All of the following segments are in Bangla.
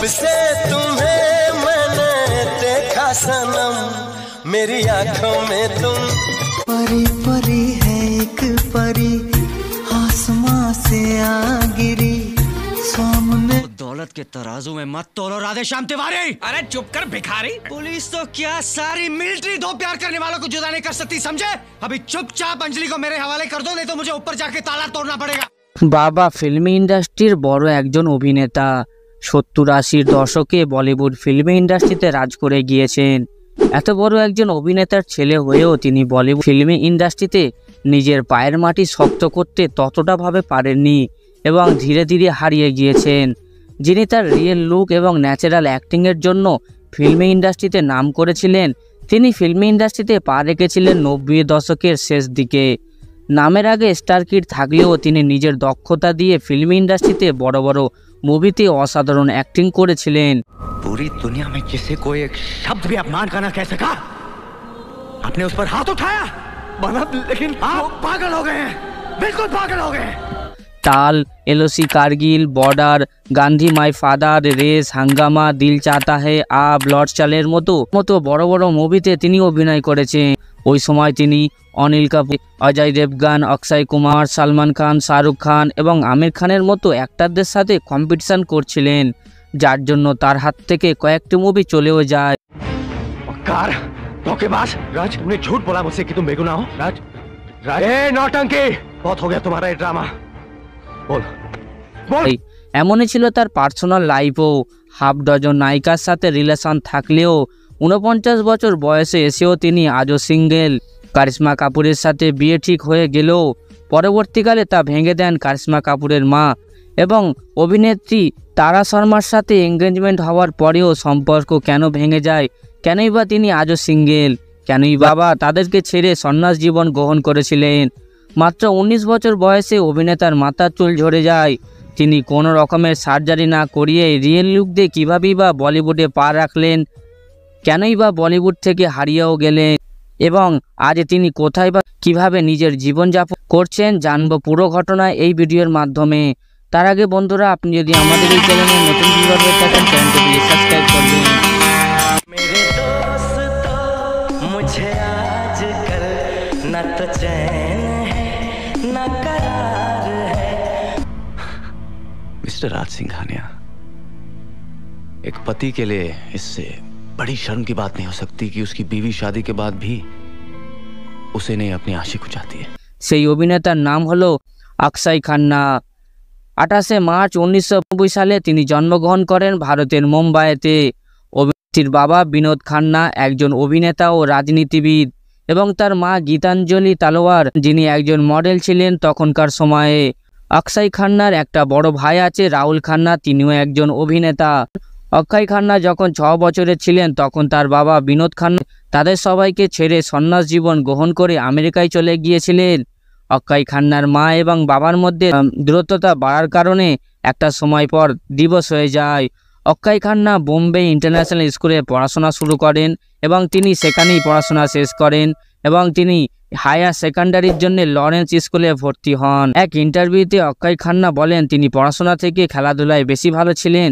से तुम्हें मैंने देखा सनम, मेरी आंखों में तुम परी परी है एक परी, आसमां से आ गिरी सामने। दौलत के तराजू में मत तोलो राधेश्याम तिवारी। अरे चुप कर भिखारी। पुलिस तो क्या सारी मिलिट्री दो प्यार करने वालों को जुदा नहीं कर सकती, समझे? अभी चुपचाप अंजलि को मेरे हवाले कर दो, नहीं तो मुझे ऊपर जाके ताला तोड़ना पड़ेगा। বাবা ফিল্ম ইন্ডাস্ট্রির বড় একজন অভিনেতা, 70-80 দশকে বলিউড ফিল্ম ইন্ডাস্ট্রিতে রাজ করে গিয়েছেন। এত বড় একজন অভিনেতার ছেলে হয়েও তিনি বলিউড ফিল্ম ইন্ডাস্ট্রিতে নিজের পায়ের মাটি শক্ত করতে ততটা ভাবে পারেননি এবং ধীরে ধীরে হারিয়ে গিয়েছেন। যিনি তার রিয়েল লুক এবং ন্যাচারাল অ্যাক্টিংয়ের জন্য ফিল্ম ইন্ডাস্ট্রিতে নাম করেছিলেন, তিনি ফিল্ম ইন্ডাস্ট্রিতে পা রেখেছিলেন 90 দশকের শেষ দিকে। নামের আগে স্টার কিড থাকলেও তিনি নিজের দক্ষতা দিয়ে ফিল্ম ইন্ডাস্ট্রিতে বড় বড় মুভিতে অসাধারণ অ্যাক্টিং করেছিলেন। पूरी दुनिया में किसी को एक शब्द भी अपमान करना कह सका? आपने उस पर हाथ उठाया, लेकिन आप पागल हो गए हैं, बिल्कुल पागल हो गए हैं। ताल, एलओसी कारगिल, बॉर्डर, गांधी माई फादार, रेस, হাঙ্গামা, দিল চাহতা है, ব্লাড চালের মতো বড় বড় মুভিতে তিনি অভিনয় করেছেন। ওই সময় তিনি অনিল কাপুর, অজয় দেবগান, অক্ষয় কুমার, সালমান খান, শাহরুখ খান এবং আমির খানের মতো অ্যাক্টরদের সাথে কম্পিটিশন করছিলেন, যার জন্য তার হাত থেকে কয়েকটি মুভি চলেও যায়। राज, तुमने झूठ बोला मुझसे कि तुम बेगुनाह हो। राज, ए नौटंकी, बहुत हो गया तुम्हारा ये ड्रामा। बोल, बोल। এমনই ছিল তার পার্সোনাল লাইফও। হাফ ডজন নায়িকার সাথে রিলেশন থাকলেও 49 বছর বয়সে এসেও তিনি আজও সিঙ্গেল। কারিশ্মা কাপুরের সাথে বিয়ে ঠিক হয়ে গেলেও পরবর্তীকালে তা ভেঙে দেন কারিশ্মা কাপুরের মা, এবং অভিনেত্রী তারা শর্মার সাথে এঙ্গেজমেন্ট হওয়ার পরেও সম্পর্ক কেন ভেঙে যায়, কেনই বা তিনি আজও সিঙ্গেল, কেনই বাবা তাদেরকে ছেড়ে সন্ন্যাস জীবন গ্রহণ করেছিলেন। মাত্র 19 বছর বয়সে অভিনেতার মাথার চুল ঝরে যায়। তিনি কোনো রকমের সার্জারি না করিয়ে রিয়েল লুক দিয়ে কীভাবেই বা বলিউডে পা রাখলেন, কেনই বা বলিউড থেকে হারিয়েও গেলেন, এবং আজ তিনি কোথায় বা কীভাবে নিজের জীবনযাপন করছেন জানবো পুরো ঘটনা এই ভিডিওর মাধ্যমে। তার আগে বন্ধুরা, আপনি যদি আমাদের এই চ্যানেলে নতুন ভিউয়ার হয়ে থাকেন, চ্যানেলটি প্লিজ সাবস্ক্রাইব করবেন। मेरे दोस्तों, मुझे आजकल न तो चैन है न करार है। मिस्टर राज सिंघानिया, एक पति के लिए इससे बड़ी शर्म की बात नहीं हो सकती कि उसकी बीवी शादी के बाद भी उसे नहीं अपनी आशिक को चाहती है। সেই অভিনেতার নাম হলো অক্ষয় খান্না। 28 মার্চ 1990 সালে তিনি জন্মগ্রহণ করেন ভারতের মুম্বাইতে। অভিনেত্রীর বাবা বিনোদ খান্না একজন অভিনেতা ও রাজনীতিবিদ, এবং তার মা গীতাঞ্জলি তালোয়ার, যিনি একজন মডেল ছিলেন তখনকার সময়ে। অক্ষয় খান্নার একটা বড় ভাই আছে রাহুল খান্না, তিনিও একজন অভিনেতা। অক্ষয় খান্না যখন 6 বছরের ছিলেন তখন তার বাবা বিনোদ খান্না তাদের সবাইকে ছেড়ে সন্ন্যাস জীবন গ্রহণ করে আমেরিকায় চলে গিয়েছিলেন। অক্ষয় খান্নার মা এবং বাবার মধ্যে দূরত্বতা বাড়ার কারণে একটা সময় পর ডিভোর্স হয়ে যায়। অক্ষয় খান্না বোম্বে ইন্টারন্যাশনাল স্কুলে পড়াশোনা শুরু করেন এবং তিনি সেখানেই পড়াশোনা শেষ করেন, এবং তিনি হায়ার সেকেন্ডারির জন্য লরেন্স স্কুলে ভর্তি হন। এক ইন্টারভিউতে অক্ষয় খান্না বলেন তিনি পড়াশোনা থেকে খেলাধুলায় বেশি ভালো ছিলেন।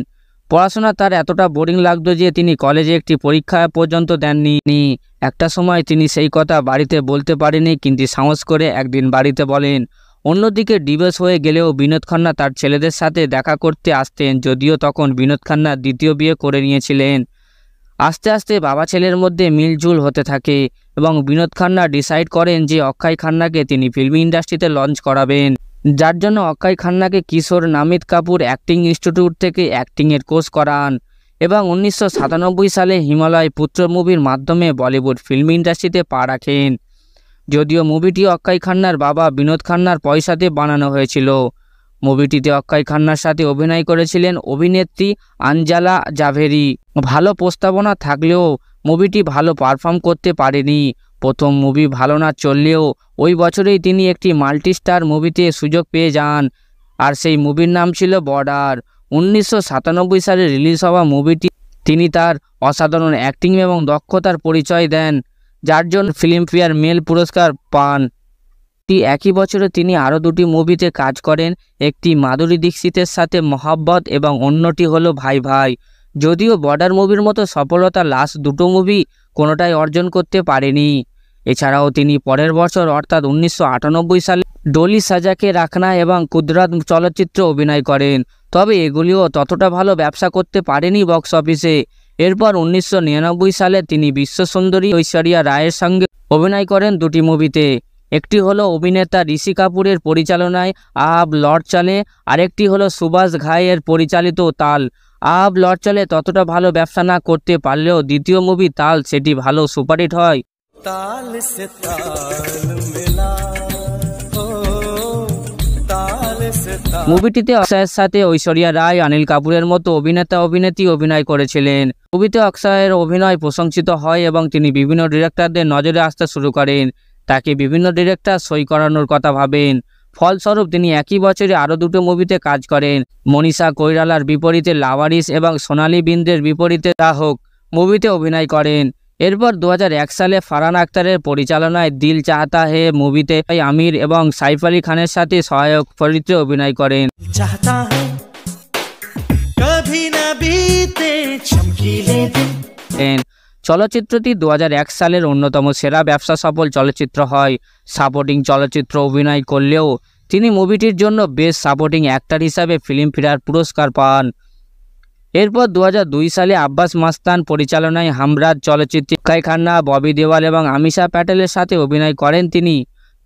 পড়াশোনা তার এতটা বোরিং লাগতো যে তিনি কলেজে একটি পরীক্ষা পর্যন্ত দেননি। একটা সময় তিনি সেই কথা বাড়িতে বলতে পারেনি, কিন্তু সাহস করে একদিন বাড়িতে বলেন। অন্যদিকে ডিভোর্স হয়ে গেলেও বিনোদ খান্না তার ছেলেদের সাথে দেখা করতে আসতেন, যদিও তখন বিনোদ খান্না দ্বিতীয় বিয়ে করে নিয়েছিলেন। আস্তে আস্তে বাবা ছেলের মধ্যে মিলজুল হতে থাকে এবং বিনোদ খান্না ডিসাইড করেন যে অক্ষয় খান্নাকে তিনি ফিল্ম ইন্ডাস্ট্রিতে লঞ্চ করাবেন, যার জন্য অক্ষয় খান্নাকে কিশোর নামিত কাপুর অ্যাক্টিং ইনস্টিটিউট থেকে অ্যাক্টিংয়ের কোর্স করান, এবং 1997 সালে হিমালয় পুত্র মুভির মাধ্যমে বলিউড ফিল্ম ইন্ডাস্ট্রিতে পা রাখেন। যদিও মুভিটি অক্ষয় খান্নার বাবা বিনোদ খান্নার পয়সাতে বানানো হয়েছিল। মুভিটিতে অক্ষয় খান্নার সাথে অভিনয় করেছিলেন অভিনেত্রী আঞ্জালা জাভেরি। ভালো প্রস্তাবনা থাকলেও মুভিটি ভালো পারফর্ম করতে পারেনি। প্রথম মুভি ভালো না চললেও ওই বছরেই তিনি একটি মাল্টি স্টার মুভিতে সুযোগ পেয়ে যান, আর সেই মুভির নাম ছিল বর্ডার। 1997 সালে রিলিজ হওয়া মুভিটি তিনি তার অসাধারণ অ্যাক্টিং এবং দক্ষতার পরিচয় দেন, যার জন্য ফিল্মফেয়ার মেল পুরস্কার পান। একই বছরে তিনি আরও 2টি মুভিতে কাজ করেন, একটি মাধুরী দীক্ষিতের সাথে মহব্বত এবং অন্যটি হলো ভাই ভাই। যদিও বর্ডার মুভির মতো সফলতা লাস্ট দুটো মুভি কোনোটাই অর্জন করতে পারেনি। এছাড়াও তিনি পরের বছর অর্থাৎ 1998 সালে ডোলি সাজাকে রাখনা এবং কুদরত চলচ্চিত্রে অভিনয় করেন, তবে এগুলিও ততটা ভালো ব্যবসা করতে পারেনি বক্স অফিসে। এরপর 1999 সালে তিনি বিশ্বসুন্দরী ঐশ্বরিয়া রায়ের সঙ্গে অভিনয় করেন দুটি মুভিতে। একটি হলো অভিনেতা ঋষি কাপুরের পরিচালনায় আব লট চলে, আরেকটি হলো সুভাষ ঘাইয়ের পরিচালিত তাল। আব লট চলে ততটা ভালো ব্যবসা না করতে পারলেও দ্বিতীয় মুভি তাল সেটি ভালো সুপারহিট হয়। ताल से ताल मिला हो, ताल से ताल। মুভিটিতে অক্ষয়ের সাথে ঐশ্বরিয়া রায়, অনিল কাপুরের মতো অভিনেতা অভিনেত্রী অভিনয় করেছিলেন। মুভিতে অক্ষয়ের অভিনয় প্রশংসিত হয় এবং তিনি বিভিন্ন ডিরেক্টরদের নজরে আসতে শুরু করেন। তাকে বিভিন্ন ডিরেক্টর সই করানোর কথা ভাবেন। ফলস্বরূপ তিনি একই বছরে আরও দুটো মুভিতে কাজ করেন। মনীষা কৈরালার বিপরীতে লাওয়ারিস এবং সোনালী বিন্দের বিপরীতে রাহক মুভিতে অভিনয় করেন। এরপর 2001 সালে ফারহান আখতারের পরিচালনায় দিল চাহতা হে মুভিতে আমির এবং সাইফ আলী খানের সাথে সহায়ক চরিত্রে অভিনয় করেন। चाहता है कभी ना बीते चमकीले दिन। চলচ্চিত্রটি 2001 সালের অন্যতম সেরা ব্যবসা সফল চলচ্চিত্র হয়। সাপোর্টিং চলচ্চিত্র অভিনয় করলেও তিনি মুভিটির জন্য বেস্ট সাপোর্টিং অ্যাক্টর হিসাবে ফিল্মফেয়ার পুরস্কার পান। এরপর 2002 সালে আব্বাস মাস্তান পরিচালনায় হামরাজ চলচ্চিত্রে অক্ষয় খান্না, ববি দেওয়াল এবং আমিষা প্যাটেলের সাথে অভিনয় করেন তিনি।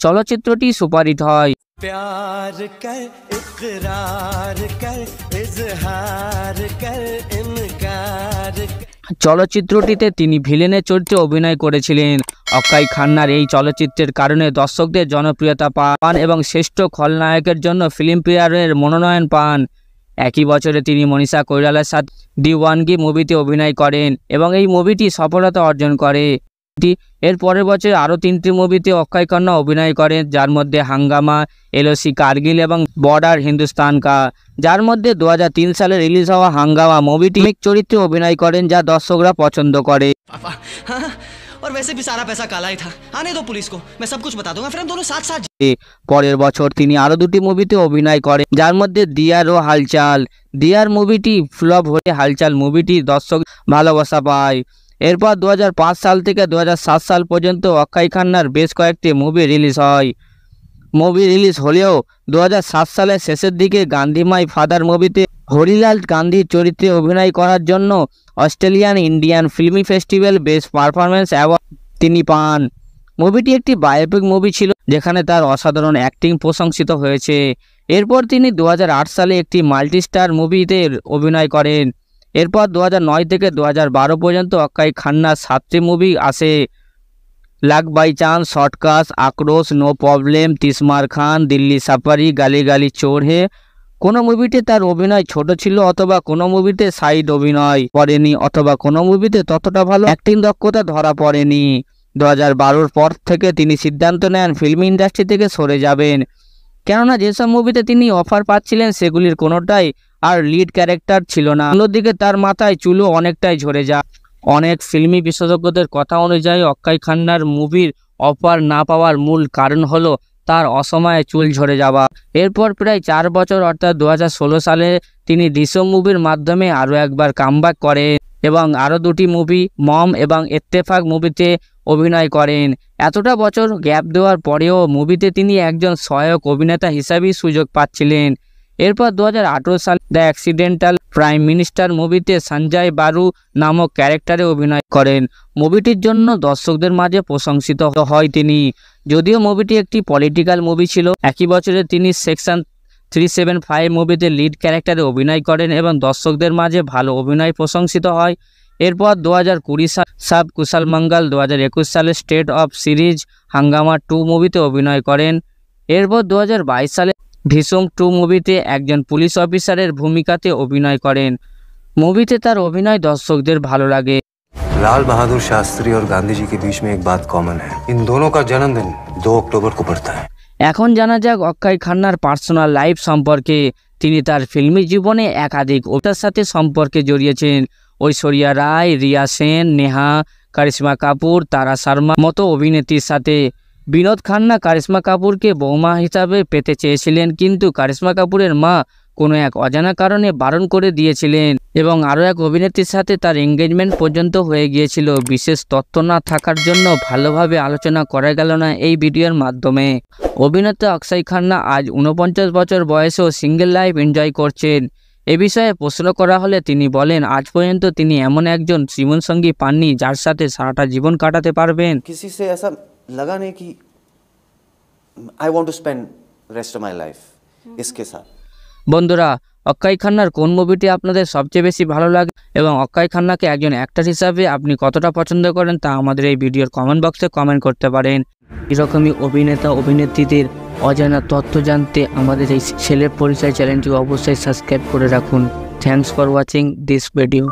চলচ্চিত্রটি সুপারহিট হয়। प्यार कर इकरार कर इजहार कर इनकार कर। চলচ্চিত্রটিতে তিনি ভিলেনের চরিত্রে অভিনয় করেছিলেন। অক্ষয় খান্নার এই চলচ্চিত্রের কারণে দর্শকদের জনপ্রিয়তা পান এবং শ্রেষ্ঠ খলনায়কের জন্য ফিল্মফেয়ারের মনোনয়ন পান। একই বছরে তিনি মনীষা কৈরালার সাথে দিওয়ানগি মুভিতে অভিনয় করেন এবং এই মুভিটি সফলতা অর্জন করে। এর পরের বছর আরও 3টি মুভিতে অক্ষয় খান্না অভিনয় করেন, যার মধ্যে হাঙ্গামা, এলওসি কার্গিল এবং বর্ডার হিন্দুস্তান কা। যার মধ্যে 2003 সালে রিলিজ হওয়া হাঙ্গামা মুভিটি চরিত্রে অভিনয় করেন যা দর্শকরা পছন্দ করে। और वैसे भी सारा पैसा काला ही था। आने दो पुलिस को, मैं सब कुछ बता दूंगा, फिर हम दोनों साथ साथ। পরের বছর তিনি আরও 2টি মুভিতে অভিনয় করেন, যার মধ্যে দিয়ার ও হালচাল। দিয়ার মুভিটি ফ্লপ হয়ে হালচাল মুভিটি দর্শক ভালোবাসা পায়। এরপর 2005 সাল থেকে 2007 সাল পর্যন্ত অক্ষয় খান্নার বেশ কয়েকটি মুভি রিলিজ হয়। মুভি রিলিজ হলেও 2007 সালের শেষের দিকে গান্ধী মাই ফাদার মুভিতে হরিলাল গান্ধীর চরিত্রে অভিনয় করার জন্য Australian Indian film festival best performance award তিনি পান। মুভিটি একটি বায়োপিক মুভি ছিল যেখানে তার অসাধারণ অ্যাক্টিং প্রশংসিত হয়েছে। এরপর তিনি 2008 সালে একটি মাল্টিস্টার মুভিতে অভিনয় করেন। এরপর 2009 থেকে 2012 পর্যন্ত অক্ষয় খান্নার 7টি মুভি আসে। লাক বাই চান্স, শর্টকাট, আক্রোশ, নো প্রবলেম, তিসমার খান, দিল্লি সাফারি, গালি গালি চোর হে। কোনো মুভিতে তার অভিনয় ছোট ছিল অথবা কোনো মুভিতে সাইড অভিনয় করেনি অথবা কোনো মুভিতে ততটা ভালো অ্যাক্টিং দক্ষতা ধরা পড়েনি। 2012 পর থেকে তিনি সিদ্ধান্ত নেন ফিল্ম ইন্ডাস্ট্রি থেকে সরে যাবেন, কেননা যেসব মুভিতে তিনি অফার পাচ্ছিলেন সেগুলির কোনোটাই আর লিড ক্যারেক্টার ছিল না। অন্যদিকে তার মাথায় চুলও অনেকটাই ঝরে যায়। অনেক ফিল্মি বিশেষজ্ঞদের কথা অনুযায়ী অক্ষয় খান্নার মুভির অফার না পাওয়ার মূল কারণ হলো তার অসময়ে চুল ঝরে যাওয়া। এরপর প্রায় 4 বছর অর্থাৎ 2016 সালে তিনি দৃশ্যম মুভির মাধ্যমে আরও একবার কামব্যাক করেন এবং আরও 2টি মুভি মম এবং ইত্তেফাক মুভিতে অভিনয় করেন। এতটা বছর গ্যাপ দেওয়ার পরেও মুভিতে তিনি একজন সহায়ক অভিনেতা হিসাবেই সুযোগ পাচ্ছিলেন। এরপর 2018 সালে দ্য অ্যাক্সিডেন্টাল প্রাইম মিনিস্টার মুভিতে সঞ্জয় বারু নামক ক্যারেক্টারে অভিনয় করেন। মুভিটির জন্য দর্শকদের মাঝে প্রশংসিত হয় তিনি। যদিও মুভিটি একটি পলিটিক্যাল মুভি ছিল, একই বছরে তিনি সেকশন 375 মুভিতে লিড ক্যারেক্টারে অভিনয় করেন এবং দর্শকদের মাঝে ভালো অভিনয় প্রশংসিত হয়। এরপর 2020 সালে সাব কুশল মঙ্গল, 2021 সালে স্টেট অফ সিরিজ হাঙ্গামা 2 মুভিতে অভিনয় করেন। এরপর 2022 সালে ঢিসুম 2 মুভিতে একজন পুলিশ অফিসারের ভূমিকাতে অভিনয় করেন। মুভিতে তার অভিনয় দর্শকদের ভালো লাগে। लाल बहादुर शास्त्री और गांधी जी के बीच में एक बात कॉमन है, इन दोनों का जन्मदिन 2 अक्टूबर को पड़ता है। এখন জানা যাক অক্ষয় খান্নার পার্সোনাল লাইফ সম্পর্কে। তিনি তার ফিল্মি জীবনে একাধিক অভিনেতার সাথে সম্পর্কে জড়িয়েছেন। ঐশ্বরিয়া রায়, রিয়া সেন, নেহা, কারিশ্মা কাপুর, তারা শর্মার মতো অভিনেত্রীর সাথে। বিনোদ খান্না কারিশ্মা কাপুরকে বৌমা হিসাবে পেতে চেয়েছিলেন, কিন্তু কারিশ্মা কাপুরের মা কোনো এক অজানা কারণে বারণ করে দিয়েছিলেন এবং আরও এক অভিনেত্রীর সাথে তার এঙ্গেজমেন্ট পর্যন্ত হয়ে গিয়েছিল। বিশেষ তথ্য না থাকার জন্য ভালোভাবে আলোচনা করা গেল না এই ভিডিওর মাধ্যমে। অভিনেতা অক্ষয় খান্না আজ 49 বছর বয়সেও সিঙ্গেল লাইফ এনজয় করছেন। এ বিষয়ে প্রশ্ন করা হলে তিনি বলেন, আজ পর্যন্ত তিনি এমন একজন জীবনসঙ্গী পাননি যার সাথে সারাটা জীবন কাটাতে পারবেন। किसी से ऐसा लगा नहीं कि I want to spend rest of my life इसके साथ। বন্ধুরা, অক্ষয় খান্নার কোন মুভিটি আপনাদের সবচেয়ে বেশি ভালো লাগে এবং অক্ষয় খান্নাকে একজন অ্যাক্টর হিসাবে আপনি কতটা পছন্দ করেন তা আমাদের এই ভিডিওর কমেন্ট বক্সে কমেন্ট করতে পারেন। এরকমই অভিনেতা অভিনেত্রীদের অজানা তথ্য জানতে আমাদের এই ছেলের পরিচয় চ্যানেলটি অবশ্যই সাবস্ক্রাইব করে রাখুন। Thanks for watching this video.